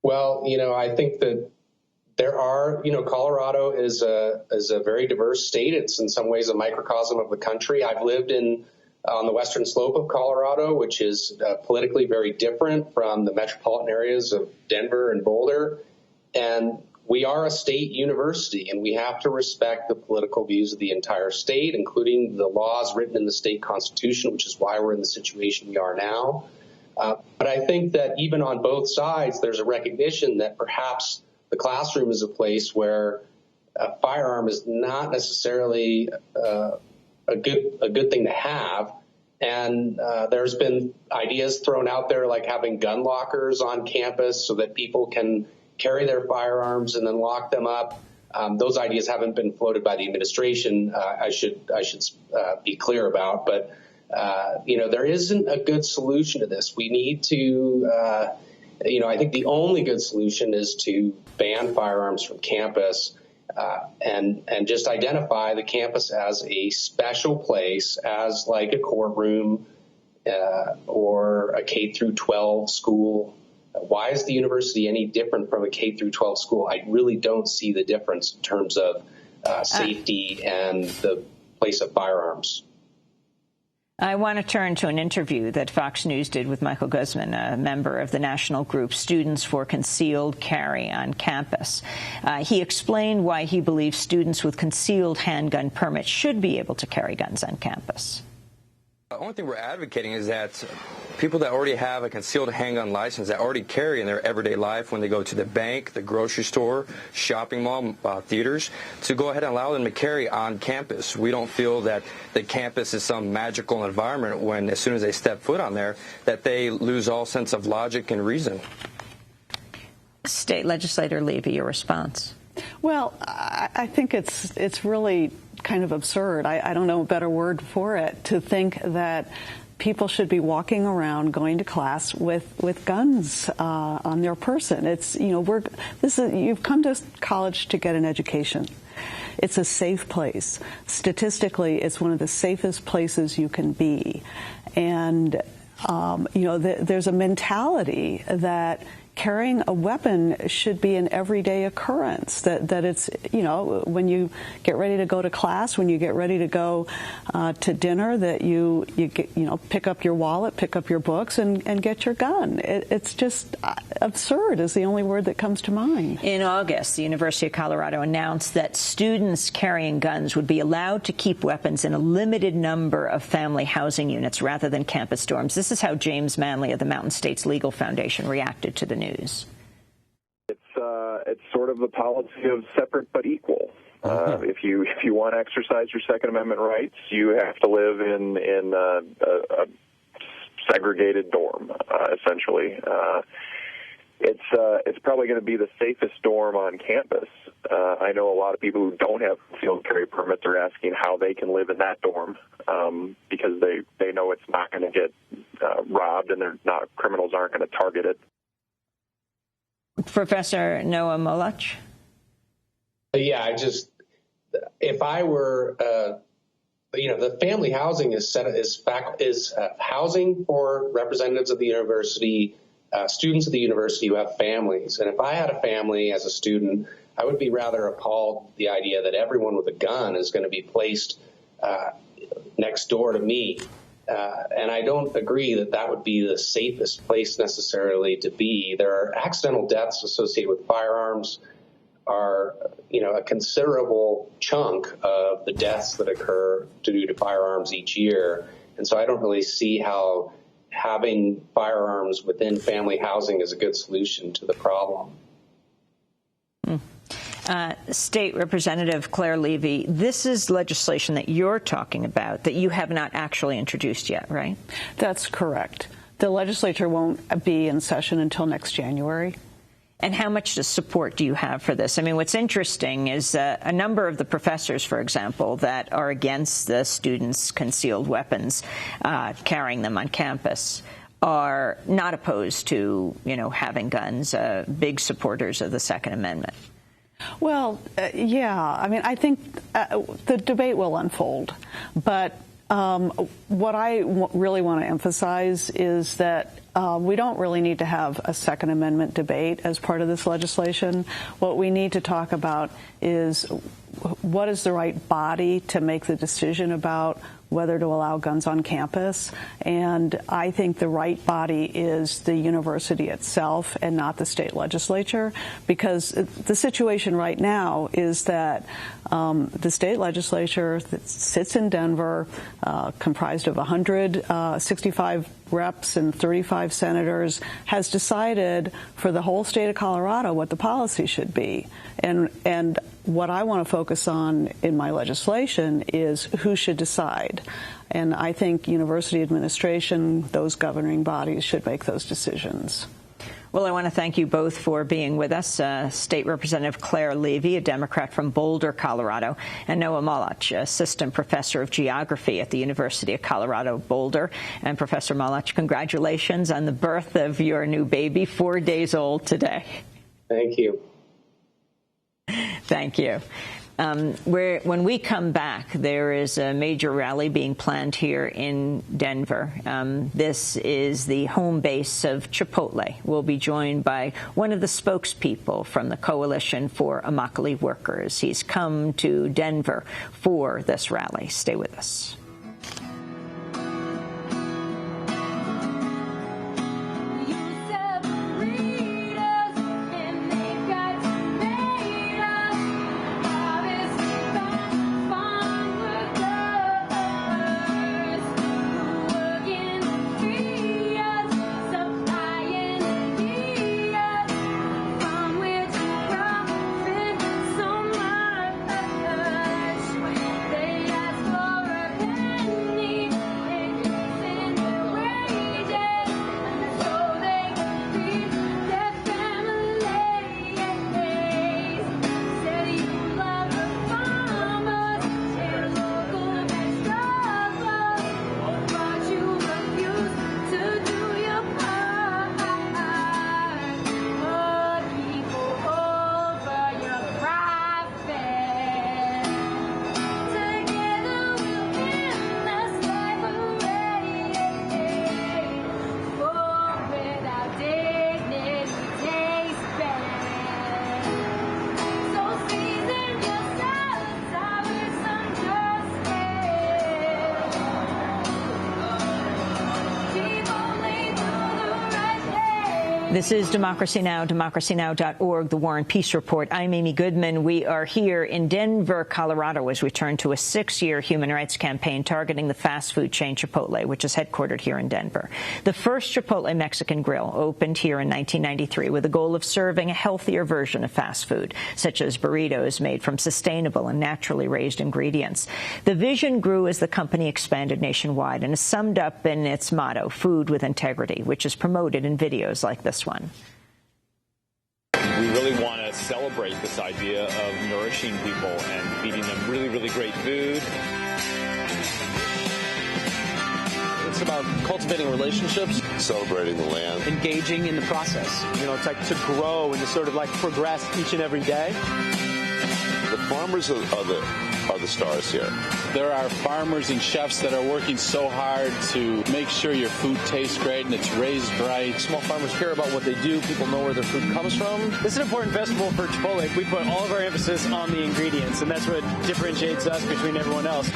Well, I think that there are, Colorado is a very diverse state. It's in some ways a microcosm of the country. I've lived on the western slope of Colorado, which is politically very different from the metropolitan areas of Denver and Boulder. And we are a state university, and we have to respect the political views of the entire state, including the laws written in the state constitution, which is why we're in the situation we are now. But I think that even on both sides, there's a recognition that perhaps the classroom is a place where a firearm is not necessarily a good thing to have. And there's been ideas thrown out there like having gun lockers on campus so that people can carry their firearms and then lock them up. Those ideas haven't been floated by the administration. I should be clear about, but. There isn't a good solution to this. We need to, I think the only good solution is to ban firearms from campus and just identify the campus as a special place, as like a courtroom or a K through 12 school. Why is the university any different from a K through 12 school? I really don't see the difference in terms of safety and the place of firearms. I want to turn to an interview that Fox News did with Michael Guzman, a member of the national group Students for Concealed Carry on campus. He explained why he believes students with concealed handgun permits should be able to carry guns on campus. The only thing we're advocating is that people that already have a concealed handgun license that already carry in their everyday life when they go to the bank, the grocery store, shopping mall, theaters, to go ahead and allow them to carry on campus. We don't feel that the campus is some magical environment when, as soon as they step foot on there, that they lose all sense of logic and reason. State Legislator Levy, your response? Well, I think it's really kind of absurd. I don't know a better word for it, to think that people should be walking around going to class with guns on their person. It's, you know, you've come to college to get an education. It's a safe place. Statistically, it's one of the safest places you can be. And, you know, there's a mentality that carrying a weapon should be an everyday occurrence, that it's, you know, when you get ready to go to class, when you get ready to go to dinner, that you get, you know, pick up your wallet, pick up your books, and get your gun. It's just absurd is the only word that comes to mind. In August, the University of Colorado announced that students carrying guns would be allowed to keep weapons in a limited number of family housing units rather than campus dorms. This is how James Manley of the Mountain States Legal Foundation reacted to the news. It's sort of the policy of separate but equal. If you want to exercise your Second Amendment rights, you have to live in a segregated dorm, essentially. It's probably going to be the safest dorm on campus. I know a lot of people who don't have concealed carry permits are asking how they can live in that dorm because they know it's not going to get robbed and criminals aren't going to target it. Professor Noah Molech? Yeah, if I were, you know, the family housing is housing for representatives of the university, students of the university who have families. And if I had a family as a student, I would be rather appalled at the idea that everyone with a gun is going to be placed next door to me. And I don't agree that would be the safest place necessarily to be. There are accidental deaths associated with firearms are, you know, a considerable chunk of the deaths that occur due to firearms each year. And so I don't really see how having firearms within family housing is a good solution to the problem. State Representative Claire Levy, this is legislation that you're talking about that you have not actually introduced yet, right? That's correct. The legislature won't be in session until next January. And how much support do you have for this? I mean, what's interesting is a number of the professors, for example, that are against the students' concealed weapons, carrying them on campus, are not opposed to, you know, having guns, big supporters of the Second Amendment. Well, yeah. I mean, I think the debate will unfold. But what I really want to emphasize is that we don't really need to have a Second Amendment debate as part of this legislation. What we need to talk about is what is the right body to make the decision about whether to allow guns on campus. And I think the right body is the university itself and not the state legislature, because the situation right now is that the state legislature that sits in Denver, comprised of 165 reps and 35 senators, has decided for the whole state of Colorado what the policy should be. And what I want to focus on in my legislation is who should decide. And I think university administration, those governing bodies, should make those decisions. Well, I want to thank you both for being with us. State Representative Claire Levy, a Democrat from Boulder, Colorado, and Noah Molech, Assistant Professor of Geography at the University of Colorado, Boulder. And Professor Molech, congratulations on the birth of your new baby, 4 days old today. Thank you. Thank you. When we come back, there is a major rally being planned here in Denver. This is the home base of Chipotle. We'll be joined by one of the spokespeople from the Coalition for Immokalee Workers. He's come to Denver for this rally. Stay with us. This is Democracy Now!, democracynow.org, the War and Peace Report. I'm Amy Goodman. We are here in Denver, Colorado, as we turn to a 6-year human rights campaign targeting the fast food chain Chipotle, which is headquartered here in Denver. The first Chipotle Mexican grill opened here in 1993 with the goal of serving a healthier version of fast food, such as burritos made from sustainable and naturally raised ingredients. The vision grew as the company expanded nationwide and is summed up in its motto, Food with Integrity, which is promoted in videos like this one. We really want to celebrate this idea of nourishing people and feeding them really, really great food. It's about cultivating relationships, celebrating the land, engaging in the process. You know, it's like to grow and to sort of like progress each and every day. The farmers are the stars here. There are farmers and chefs that are working so hard to make sure your food tastes great and it's raised right. Small farmers care about what they do. People know where their food comes from. This is an important festival for Chipotle. We put all of our emphasis on the ingredients, and that's what differentiates us between everyone else.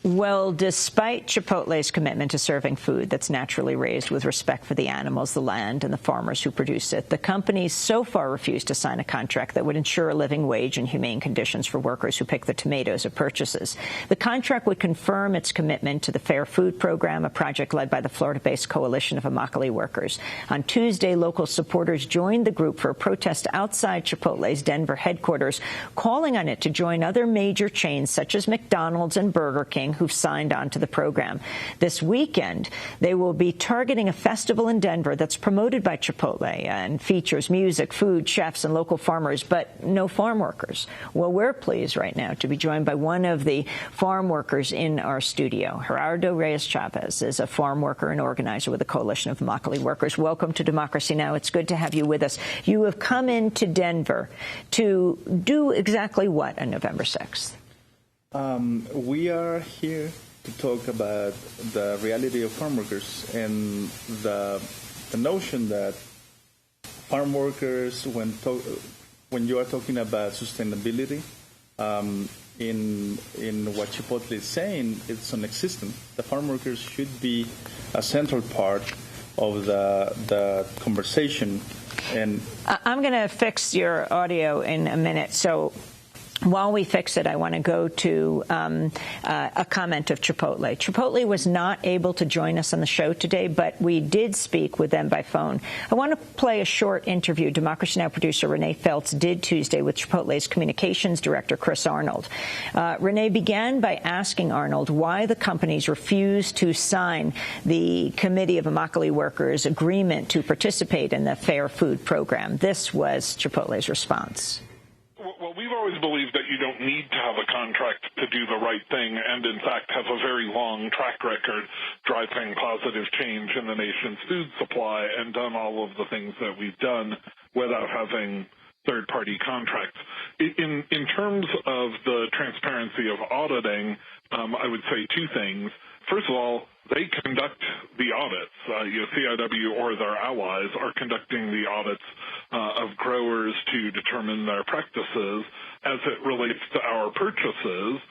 Well, despite Chipotle's commitment to serving food that's naturally raised with respect for the animals, the land, and the farmers who produce it, the company so far refused to sign a contract that would ensure a living wage and humane conditions for workers who pick the tomatoes it purchases. The contract would confirm its commitment to the Fair Food Program, a project led by the Florida-based Coalition of Immokalee Workers. On Tuesday, local supporters joined the group for a protest outside Chipotle's Denver headquarters, calling on it to join other major chains such as McDonald's and Burger King, who've signed on to the program. This weekend, they will be targeting a festival in Denver that's promoted by Chipotle and features music, food, chefs, and local farmers, but no farm workers. Well, we're pleased right now to be joined by one of the farm workers in our studio. Gerardo Reyes-Chavez is a farm worker and organizer with the Coalition of Immokalee Workers. Welcome to Democracy Now! It's good to have you with us. You have come into Denver to do exactly what on November 6th? We are here to talk about the reality of farm workers and the notion that farm workers, when you are talking about sustainability, in what Chipotle is saying, it's non-existent. The farm workers should be a central part of the conversation. And I'm going to fix your audio in a minute, so while we fix it, I want to go to a comment of Chipotle. Chipotle was not able to join us on the show today, but we did speak with them by phone. I want to play a short interview Democracy Now! Producer Renee Feltz did Tuesday with Chipotle's communications director, Chris Arnold. Renee began by asking Arnold why the companies refused to sign the Committee of Immokalee Workers agreement to participate in the Fair Food Program. This was Chipotle's response. Well, we've always believed that you don't need to have a contract to do the right thing and, in fact, have a very long track record driving positive change in the nation's food supply and done all of the things that we've done without having third-party contracts. In terms of the transparency of auditing, I would say two things. First of all, they conduct the audits. CIW or their allies are conducting the audits of growers to determine their practices. As it relates to our purchases,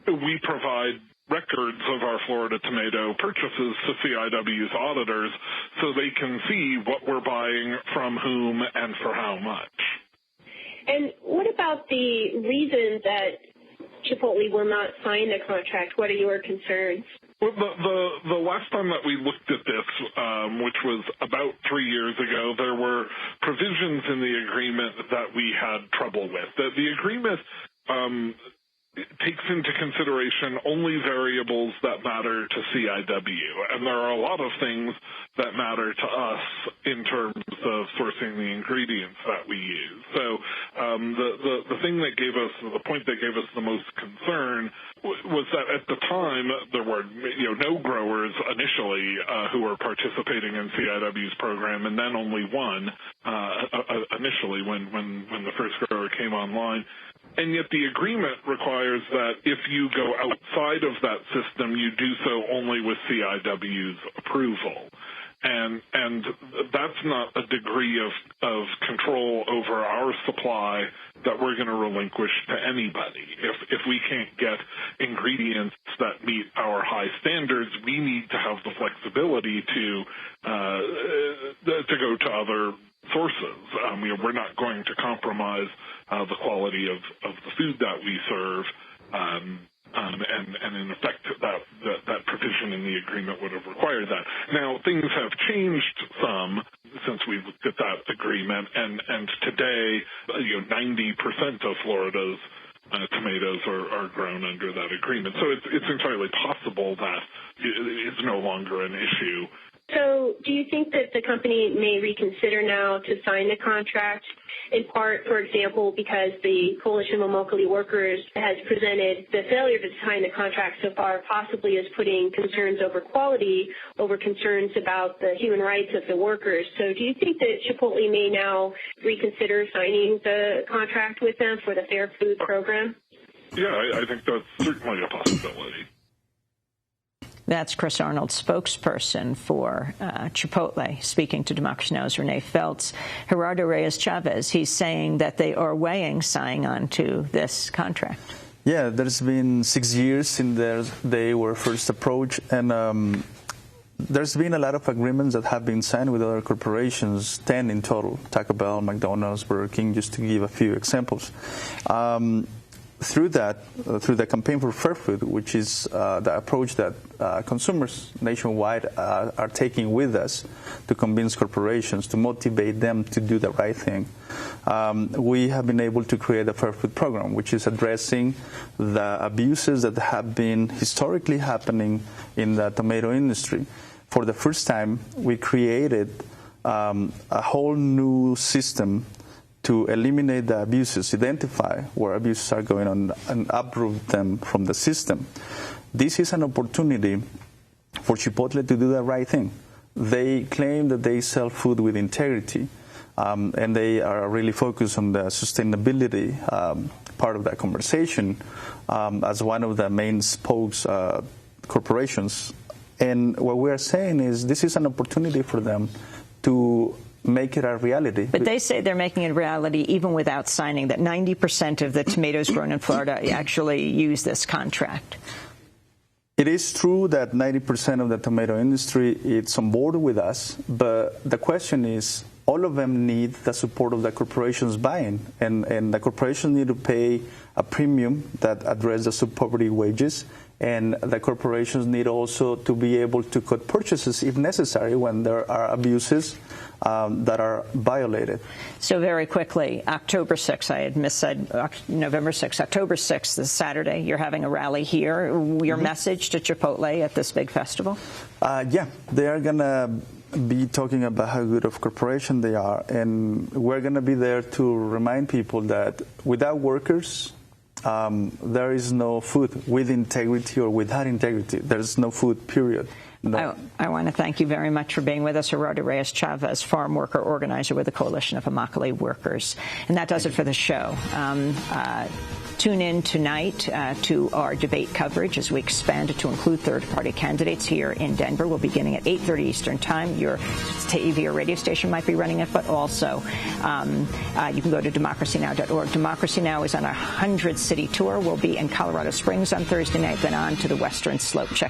we provide records of our Florida tomato purchases to CIW's auditors so they can see what we're buying from whom and for how much. And what about the reason that Chipotle will not sign the contract? What are your concerns? Well, the last time that we looked at this, which was about 3 years ago, there were provisions in the agreement that we had trouble with. The agreement takes into consideration only variables that matter to CIW, and there are a lot of things that matter to us in terms of sourcing the ingredients that we use. So the thing that gave us, the point that gave us the most concern was that at the time there were no growers initially who were participating in CIW's program, and then only one initially when the first grower came online. And yet the agreement requires that if you go outside of that system, you do so only with CIW's approval. And that's not a degree of control over our supply that we're going to relinquish to anybody. If we can't get ingredients that meet our high standards, we need to have the flexibility to go to other sources. We're not going to compromise the quality of the food that we serve, and in effect, that provision in the agreement would have required that. Now, things have changed some since we looked at that agreement, and today, 90% of Florida's tomatoes are grown under that agreement. So it's entirely possible that it's no longer an issue. So do you think that the company may reconsider now to sign the contract, in part, for example, because the Coalition of Immokalee Workers has presented the failure to sign the contract so far possibly as putting concerns over quality over concerns about the human rights of the workers? So do you think that Chipotle may now reconsider signing the contract with them for the Fair Food program? Yeah, I think that's certainly a possibility. That's Chris Arnold, spokesperson for Chipotle, speaking to Democracy Now!'s Renee Feltz. Gerardo Reyes Chavez, he's saying that they are weighing signing on to this contract. Yeah, there's been 6 years since they were first approached, and there's been a lot of agreements that have been signed with other corporations, 10 in total, Taco Bell, McDonald's, Burger King, just to give a few examples. Through the Campaign for Fair Food, which is the approach that consumers nationwide are taking with us to convince corporations, to motivate them to do the right thing, we have been able to create a Fair Food program, which is addressing the abuses that have been historically happening in the tomato industry. For the first time, we created a whole new system to eliminate the abuses, identify where abuses are going on, and uproot them from the system. This is an opportunity for Chipotle to do the right thing. They claim that they sell food with integrity, and they are really focused on the sustainability part of that conversation as one of the main spokes corporations. And what we are saying is this is an opportunity for them to make it a reality. But they say they're making it a reality even without signing, that 90% of the tomatoes grown in Florida actually use this contract. It is true that 90% of the tomato industry is on board with us, but the question is, all of them need the support of the corporations buying, and the corporations need to pay a premium that addresses the poverty wages, and the corporations need also to be able to cut purchases if necessary when there are abuses that are violated. So very quickly, October 6th, I had missaid November 6th, October 6th, this Saturday, you're having a rally here. Your message to Chipotle at this big festival? Yeah, they are going to be talking about how good of corporation they are, and we're going to be there to remind people that without workers, there is no food. With integrity or without integrity, there's no food, period. No. I want to thank you very much for being with us, Gerardo Reyes Chavez, farm worker organizer with the Coalition of Immokalee Workers. And that does it for the show. Tune in tonight to our debate coverage as we expand it to include third-party candidates here in Denver. We'll be beginning at 8:30 Eastern Time. Your TV or radio station might be running it, but also you can go to democracynow.org. Democracy Now! Is on a 100-city tour. We'll be in Colorado Springs on Thursday night, then on to the Western Slope. Check